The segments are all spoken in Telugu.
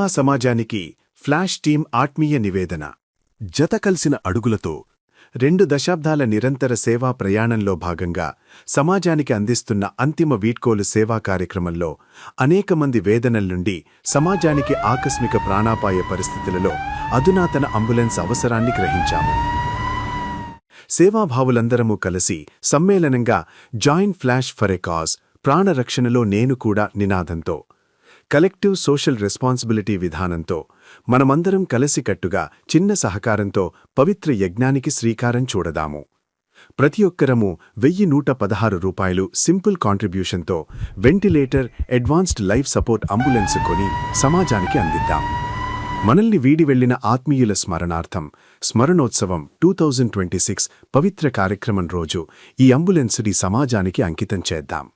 సేవా సమాజానికి ఫ్లాష్ టీం ఆత్మీయ నివేదన. జత కలిసిన అడుగులతో 2 దశాబ్దాల నిరంతర సేవా ప్రయాణంలో భాగంగా సమాజానికి అందిస్తున్న అంతిమ వీడ్కోలు సేవా కార్యక్రమంలో అనేక మంది వేదనల నుండి సమాజానికి ఆకస్మిక ప్రాణాపాయ పరిస్థితులలో అధునాతన అంబులెన్స్ అవసరాన్ని గ్రహించాము. సేవాభావులందరమూ కలిసి సమ్మేళనంగా join flash for a cause, ప్రాణరక్షణలో నేను కూడా నినాదంతో, కలెక్టివ్ సోషల్ రెస్పాన్సిబిలిటీ విధానంతో మనమందరం కలిసికట్టుగా చిన్న సహకారంతో పవిత్ర యజ్ఞానికి శ్రీకారం చూడదాము. ప్రతి ఒక్కరము 1116 రూపాయలు సింపుల్ కాంట్రిబ్యూషన్తో ventilator, advanced life support ambulance కొని సమాజానికి అందిద్దాం. మనల్ని వీడి వెళ్లిన ఆత్మీయుల స్మరణార్థం స్మరణోత్సవం 2026 పవిత్ర కార్యక్రమం రోజు ఈ అంబులెన్సుని సమాజానికి అంకితం చేద్దాం.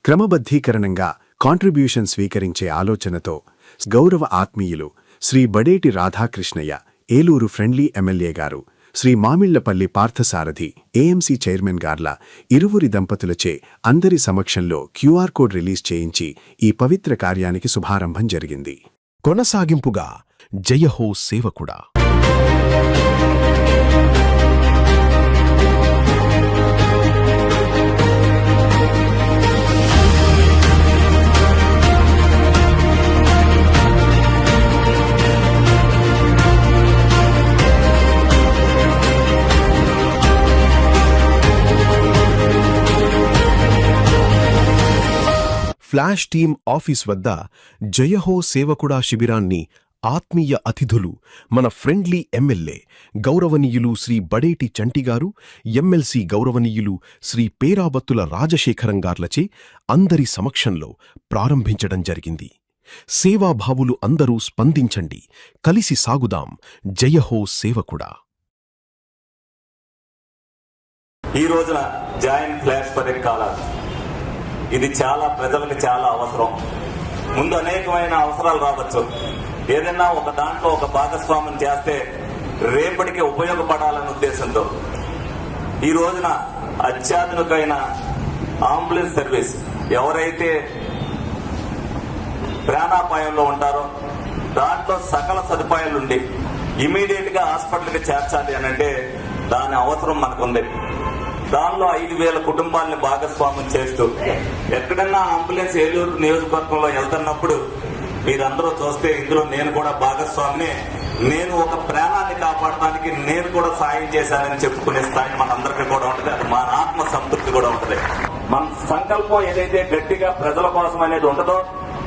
క్రమబద్ధీకరణంగా కాంట్రిబ్యూషన్ స్వీకరించే ఆలోచనతో గౌరవ ఆత్మీయులు శ్రీ బడేటి రాధాకృష్ణయ్య, ఏలూరు ఫ్రెండ్లీ ఎమ్మెల్యే గారు, శ్రీ మామిళ్లపల్లి పార్థసారథి, ఏఎంసీ చైర్మన్ గార్ల ఇరువురి దంపతులచే అందరి సమక్షంలో క్యూఆర్ కోడ్ రిలీజ్ చేయించి ఈ పవిత్ర కార్యానికి శుభారంభం జరిగింది. కొనసాగింపుగా జయహో సేవకుడా. ఫ్లాష్ టీం ఆఫీస్ వద్ద జయహో సేవకుడా శిబిరాన్ని ఆత్మీయ అతిథులు మన ఫ్రెండ్లీ ఎమ్మెల్యే గౌరవనీయులు శ్రీ బడేటి చంటిగారు, ఎమ్మెల్సీ గౌరవనీయులు శ్రీ పేరాబత్తుల రాజశేఖరంగార్లచే అందరి సమక్షంలో ప్రారంభించడం జరిగింది. సేవాభావులు అందరూ స్పందించండి, కలిసి సాగుదాం. జయహో సేవకుడా. ఈ రోజున join flash for a cause, ఇది చాలా ప్రజలకు చాలా అవసరం. ముందు అనేకమైన అవసరాలు రావచ్చు. ఏదైనా ఒక దాంట్లో ఒక భాగస్వామ్యం చేస్తే రేపటికి ఉపయోగపడాలనే ఉద్దేశంతో ఈ రోజున అత్యాధునికమైన అంబులెన్స్ సర్వీస్, ఎవరైతే ప్రాణాపాయంలో ఉంటారో దాంట్లో సకల సదుపాయాలుండి ఇమీడియట్ గా హాస్పిటల్కి చేర్చాలి అనంటే దాని అవసరం మనకుంది. దానిలో 5,000 కుటుంబాలను భాగస్వామ్యం చేస్తూ ఎక్కడన్నా అంబులెన్స్ ఏలూరు నియోజకవర్గంలో వెళ్తున్నప్పుడు మీరందరూ చూస్తే ఇందులో నేను కూడా భాగస్వామిని, నేను ఒక ప్రాణాన్ని కాపాడడానికి నేను కూడా సాయం చేశానని చెప్పుకునే స్థాయి మనందరికీ కూడా ఉంటుంది. అది మన ఆత్మ సంతృప్తి కూడా ఉంటుంది. మన సంకల్పం ఏదైతే గట్టిగా ప్రజల కోసం అనేది ఉంటుందో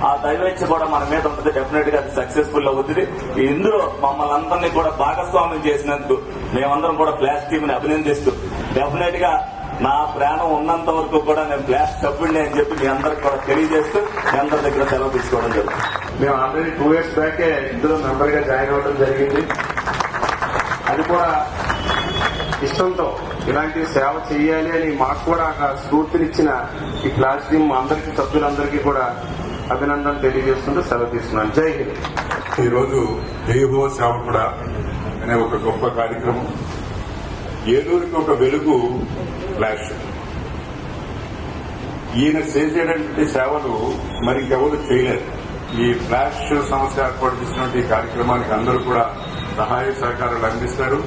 ఆ దైవేచ్ఛ కూడా మన మీద ఉంటుంది. డెఫినెట్ గా అది సక్సెస్ఫుల్ అవుతుంది. ఇందులో మమ్మల్ని అందరినీ కూడా భాగస్వామ్యం చేసినందుకు మేమందరం కూడా ఫ్లాష్ టీమ్ ని అభినందిస్తూ, డెఫినెట్ గా నా ప్రాణం ఉన్నంత వరకు కూడా నేను ఫ్లాష్ సభ్యుడిని అని చెప్పి మీ అందరికి కూడా తెలియజేస్తూ మీ అందరి దగ్గర సెలవు తీసుకోవడం జరుగుతుంది. మేము ఆల్రెడీ 2 years బ్యాకే ఇందులో మెంబర్ గా జాయిన్ అవ్వడం జరిగింది. అది కూడా ఇష్టంతో ఇలాంటి సేవ చేయాలి అని మాకు కూడా స్ఫూర్తినిచ్చిన ఈ ఫ్లాష్ టీమ్ అందరికీ, సభ్యులందరికీ కూడా అభినందనలు తెలియజేస్తుంటూ సెలవు తీసుకున్నాను. జై హింద్. ఈరోజు జయహో సేవకుడా అనే ఒక గొప్ప కార్యక్రమం. ఏలూరికి ఒక వెలుగు ఫ్లాష్. ఈయన చేసేటటువంటి సేవలు మరి ఇంకెవరు చేయలేరు. ఈ ఫ్లాష్ సంస్థ ఏర్పాటు చేసినటువంటి ఈ కార్యక్రమానికి అందరూ కూడా సహాయ సహకారాలు అందిస్తారు.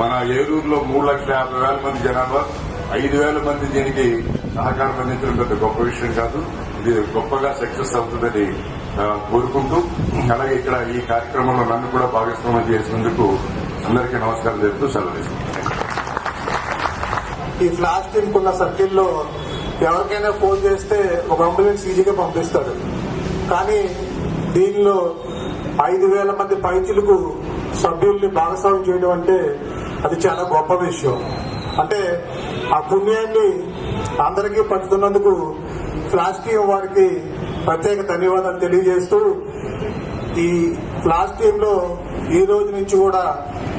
మన ఏలూరులో 3,50,000 మంది జనాభా, 5,000 మంది దీనికి సహకారం అందించడం పెద్ద గొప్ప విషయం కాదు. ఇది గొప్పగా సక్సెస్ అవుతుందని కోరుకుంటూ, అలాగే ఇక్కడ ఈ కార్యక్రమంలో నన్ను కూడా భాగస్వామ్యం చేసినందుకు అందరికీ నమస్కారం చెప్తూ సెలవు తీసుకుంటాను. ఈ ఫ్లాష్ టీమ్ కున్న సర్కిల్లో ఎవరికైనా ఫోన్ చేస్తే ఒక అంబులెన్స్ ఈజీగా పంపిస్తారు. కానీ దీనిలో 5,000 మంది పైచిలకు సభ్యుల్ని భాగస్వామ్యం చేయడం అంటే అది చాలా గొప్ప విషయం. అంటే ఆ పుణ్యాన్ని అందరికీ పంచుతున్నందుకు ఫ్లాష్ టీం వారికి ప్రత్యేక ధన్యవాదాలు తెలియజేస్తూ, ఈ ఫ్లాష్ టీమ్ లో ఈ రోజు నుంచి కూడా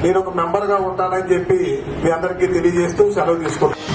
నేను ఒక మెంబర్ గా ఉంటానని చెప్పి మీ అందరికీ తెలియజేస్తూ సెలవు తీసుకుంటాను.